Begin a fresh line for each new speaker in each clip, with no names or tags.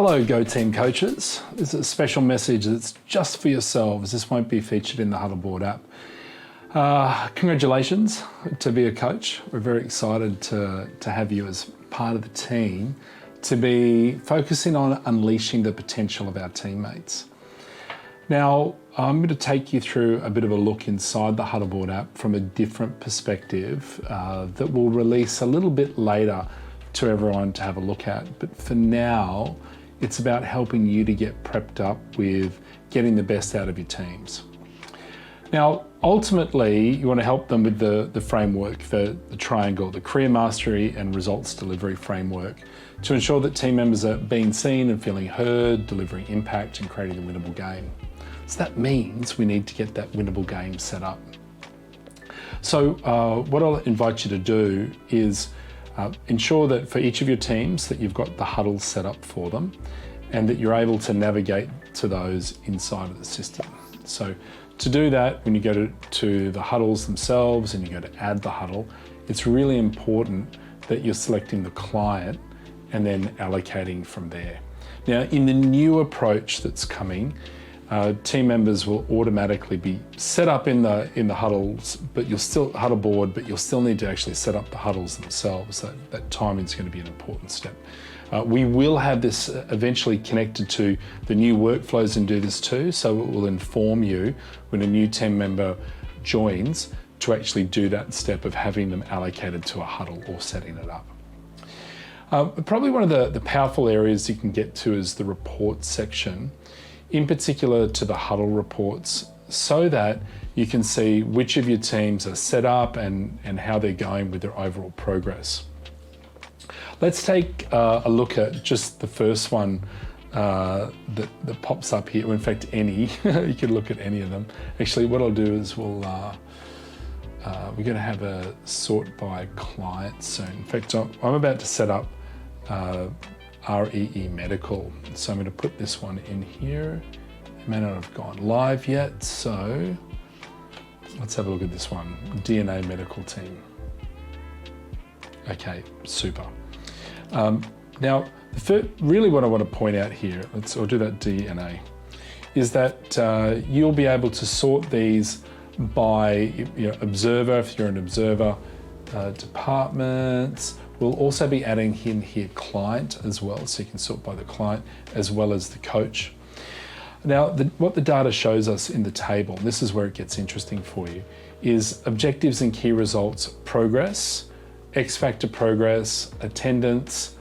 Hello GoTeam coaches. This is a special message that's just for yourselves. This won't be featured in the HuddleBoard app. Congratulations to be a coach. We're very excited to have you as part of the team to be focusing on unleashing the potential of our teammates. Now, I'm going to take you through a bit of a look inside the HuddleBoard app from a different perspective that we'll release a little bit later to everyone to have a look at. But for now, it's about helping you to get prepped up with getting the best out of your teams. Now, ultimately, you want to help them with the framework, the triangle, the career mastery and results delivery framework to ensure that team members are being seen and feeling heard, delivering impact and creating a winnable game. So that means we need to get that winnable game set up. So what I'll invite you to do is ensure that for each of your teams that you've got the huddles set up for them and that you're able to navigate to those inside of the system. So to do that, when you go to the huddles themselves and you go to add the huddle, it's really important that you're selecting the client and then allocating from there. Now, in the new approach that's coming, team members will automatically be set up in the huddles, but you'll still HuddleBoard, but you'll still need to actually set up the huddles themselves. That timing is going to be an important step. We will have this eventually connected to the new workflows and do this too, so it will inform you when a new team member joins to actually do that step of having them allocated to a huddle or setting it up. Probably one of the powerful areas you can get to is the reports section, in particular to the huddle reports, so that you can see which of your teams are set up and how they're going with their overall progress. Let's take a look at just the first one that pops up here. Well, in fact, any. You could look at any of them. Actually, what I'll do is we're going to have a sort by client soon. In fact, I'm about to set up REE Medical. So I'm going to put this one in here. It may not have gone live yet, so let's have a look at this one. DNA Medical Team. Okay, super. Now, really what I want to point out here, I'll do that DNA, is that you'll be able to sort these by observer, if you're an observer, departments. We'll also be adding in here client as well, so you can sort by the client as well as the coach. Now, what the data shows us in the table, and this is where it gets interesting for you, is objectives and key results progress, XFactor progress, attendance,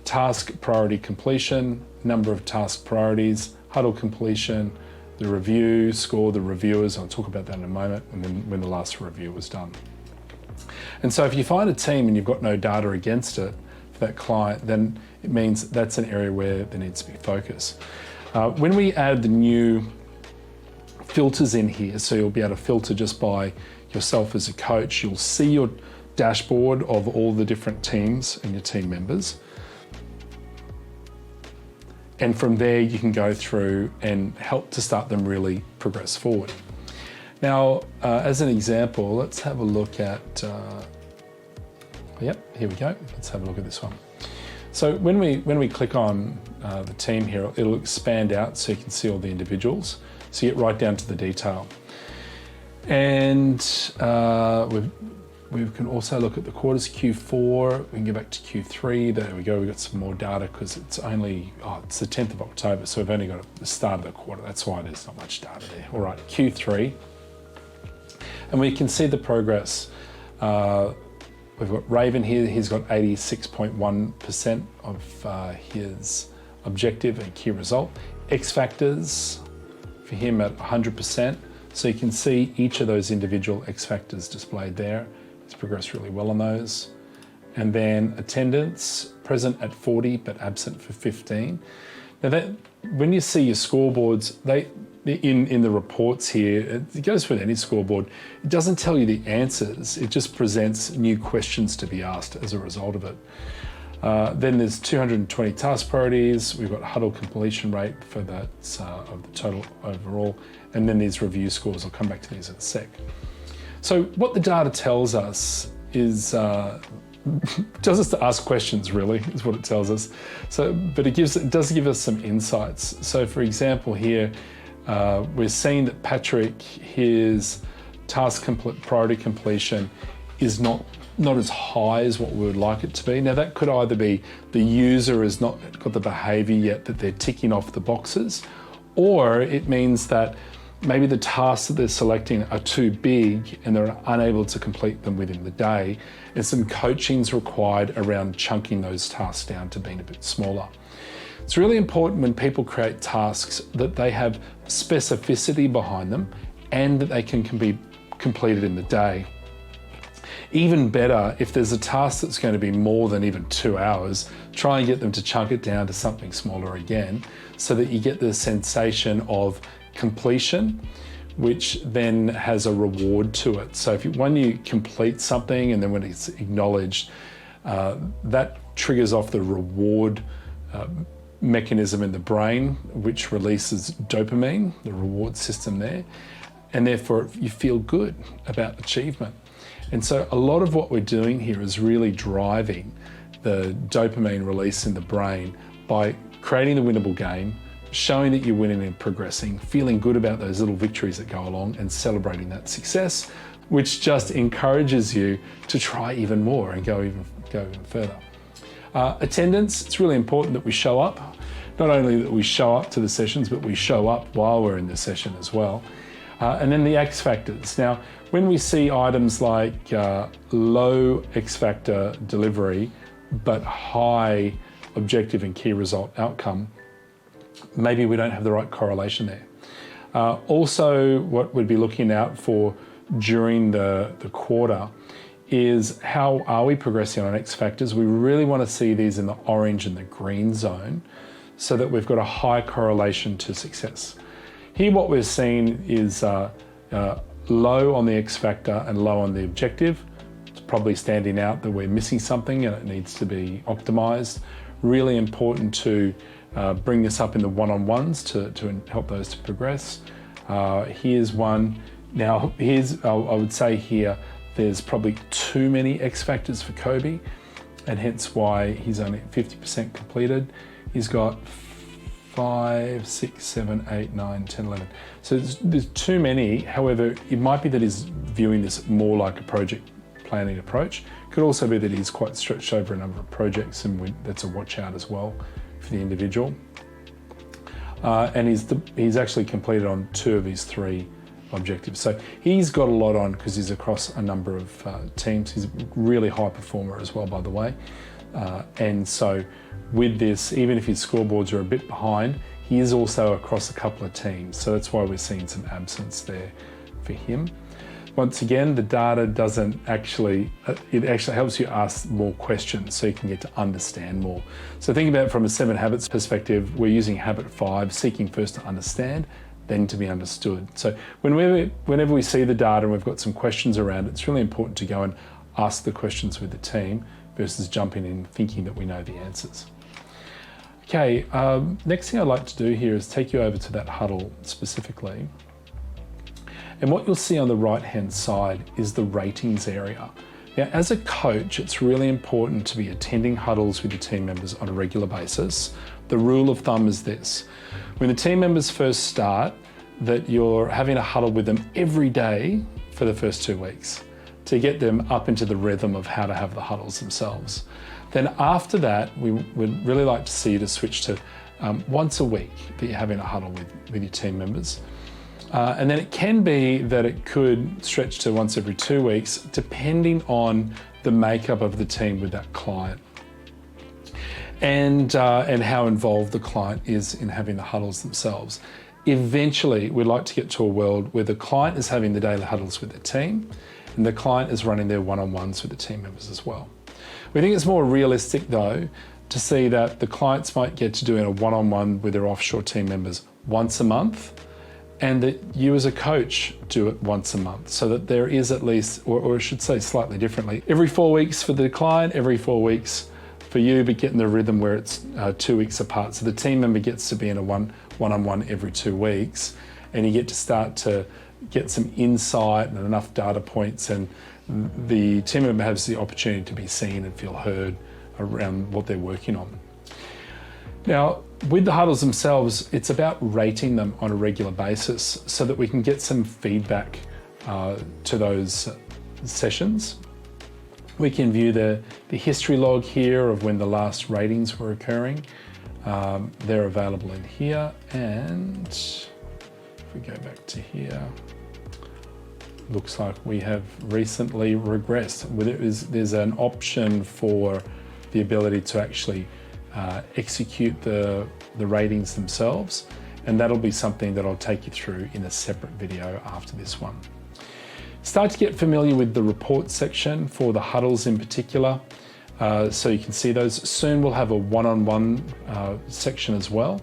task priority completion, number of task priorities, huddle completion, the review score, the reviewers, I'll talk about that in a moment, and then when the last review was done. And so if you find a team and you've got no data against it for that client, then it means that's an area where there needs to be focus. When we add the new filters in here, so you'll be able to filter just by yourself as a coach, you'll see your dashboard of all the different teams and your team members. And from there, you can go through and help to start them really progress forward. Now, as an example, let's have a look at, yep, here we go. Let's have a look at this one. So when we click on the team here, it'll expand out so you can see all the individuals. So you get right down to the detail. And we can also look at the quarters, Q4, we can go back to Q3, there we go, we've got some more data because it's only, it's the 10th of October, so we've only got the start of the quarter, that's why there's not much data there. All right, Q3, and we can see the progress. We've got Raven here, he's got 86.1% of his objective and key result. XFactors for him at 100%, so you can see each of those individual XFactors displayed there. He's progressed really well on those. And then attendance, present at 40 but absent for 15. Now when you see your scoreboards, in the reports here, it goes with any scoreboard, it doesn't tell you the answers, it just presents new questions to be asked as a result of it. Then there's 220 task priorities, we've got huddle completion rate for that of the total overall, and then these review scores, I'll come back to these in a sec. So what the data tells us is tells us to ask questions, really, is what it tells us. So, but it does give us some insights. So for example here, we're seeing that Patrick, his priority completion is not as high as what we would like it to be. Now that could either be the user has not got the behavior yet that they're ticking off the boxes, or it means that maybe the tasks that they're selecting are too big and they're unable to complete them within the day, and some coaching's required around chunking those tasks down to being a bit smaller. It's really important when people create tasks that they have specificity behind them and that they can be completed in the day. Even better, if there's a task that's going to be more than even 2 hours, try and get them to chunk it down to something smaller again, so that you get the sensation of completion, which then has a reward to it. So when you complete something and then when it's acknowledged, that triggers off the reward mechanism in the brain, which releases dopamine, the reward system there, and therefore you feel good about achievement. And so a lot of what we're doing here is really driving the dopamine release in the brain by creating the winnable game, showing that you're winning and progressing, feeling good about those little victories that go along and celebrating that success, which just encourages you to try even more and go even further. Attendance, it's really important that we show up. Not only that we show up to the sessions, but we show up while we're in the session as well. And then the X factors. Now, when we see items like low X factor delivery, but high objective and key result outcome, maybe we don't have the right correlation there. Also, what we'd be looking out for during the quarter is how are we progressing on X factors. We really want to see these in the orange and the green zone so that we've got a high correlation to success. Here what we're seeing is low on the X factor and low on the objective. It's probably standing out that we're missing something and it needs to be optimized. Really important to bring this up in the one-on-ones to help those to progress. Here's one. Now, I would say here, there's probably too many X factors for Kobe, and hence why he's only 50% completed. He's got 5, 6, 7, 8, 9, 10, 11. So there's too many. However, it might be that he's viewing this more like a project planning approach. Could also be that he's quite stretched over a number of projects, and that's a watch out as well for the individual. And he's actually completed on 2 of his 3 objectives. So he's got a lot on because he's across a number of teams. He's a really high performer as well, by the way. And so with this, even if his scoreboards are a bit behind, he is also across a couple of teams. So that's why we're seeing some absence there for him. Once again, the data doesn't actually, it actually helps you ask more questions so you can get to understand more. So think about it from a 7 habits perspective, we're using habit 5, seeking first to understand, then to be understood. So whenever we see the data and we've got some questions around it, it's really important to go and ask the questions with the team versus jumping in thinking that we know the answers. Okay, next thing I'd like to do here is take you over to that huddle specifically. And what you'll see on the right-hand side is the ratings area. Now, as a coach, it's really important to be attending huddles with your team members on a regular basis. The rule of thumb is this: when the team members first start, that you're having a huddle with them every day for the first 2 weeks to get them up into the rhythm of how to have the huddles themselves. Then after that, we would really like to see you to switch to once a week that you're having a huddle with your team members. And then it can be that it could stretch to once every 2 weeks, depending on the makeup of the team with that client and how involved the client is in having the huddles themselves. Eventually, we'd like to get to a world where the client is having the daily huddles with their team and the client is running their one-on-ones with the team members as well. We think it's more realistic, though, to see that the clients might get to doing a one-on-one with their offshore team members once a month, and that you as a coach do it once a month, so that there is at least, or I should say slightly differently, every 4 weeks for the client, every 4 weeks for you, but getting the rhythm where it's 2 weeks apart. So the team member gets to be in a one-on-one every 2 weeks, and you get to start to get some insight and enough data points and the team member has the opportunity to be seen and feel heard around what they're working on. Now, with the huddles themselves, it's about rating them on a regular basis so that we can get some feedback to those sessions. We can view the history log here of when the last ratings were occurring. They're available in here, and if we go back to here, looks like we have recently regressed. There's an option for the ability to actually execute the ratings themselves, and that'll be something that I'll take you through in a separate video after this one. Start to get familiar with the report section for the huddles in particular, so you can see those. Soon we'll have a one-on-one section as well,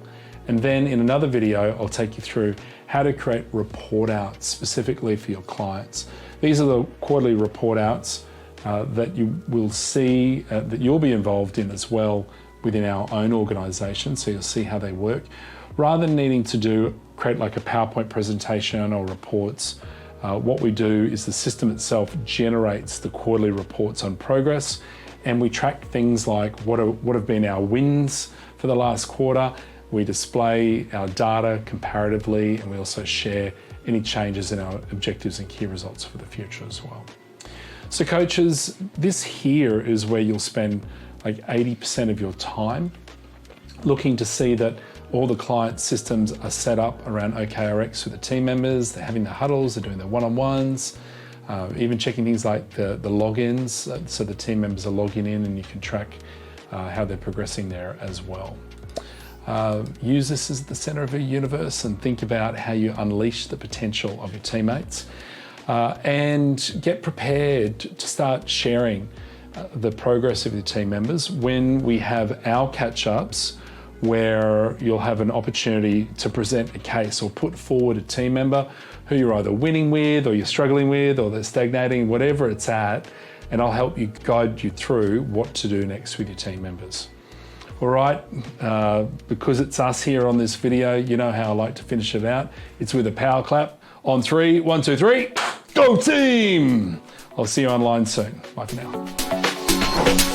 and then in another video I'll take you through how to create report outs specifically for your clients. These are the quarterly report outs that you will see, that you'll be involved in as well within our own organization, so you'll see how they work. Rather than needing to create like a PowerPoint presentation or reports, what we do is the system itself generates the quarterly reports on progress, and we track things like what have been our wins for the last quarter. We display our data comparatively, and we also share any changes in our objectives and key results for the future as well. So coaches, this here is where you'll spend like 80% of your time looking to see that all the client systems are set up around OKRX for the team members. They're having the huddles, they're doing their one-on-ones, even checking things like the logins, so the team members are logging in and you can track how they're progressing there as well. Use this as the center of your universe and think about how you unleash the potential of your teammates, and get prepared to start sharing the progress of your team members when we have our catch-ups, where you'll have an opportunity to present a case or put forward a team member who you're either winning with or you're struggling with or they're stagnating, whatever it's at, and I'll help you guide you through what to do next with your team members. All right, because it's us here on this video, you know how I like to finish it out. It's with a power clap on 3, 1, 2, 3, go team! I'll see you online soon. Bye for now.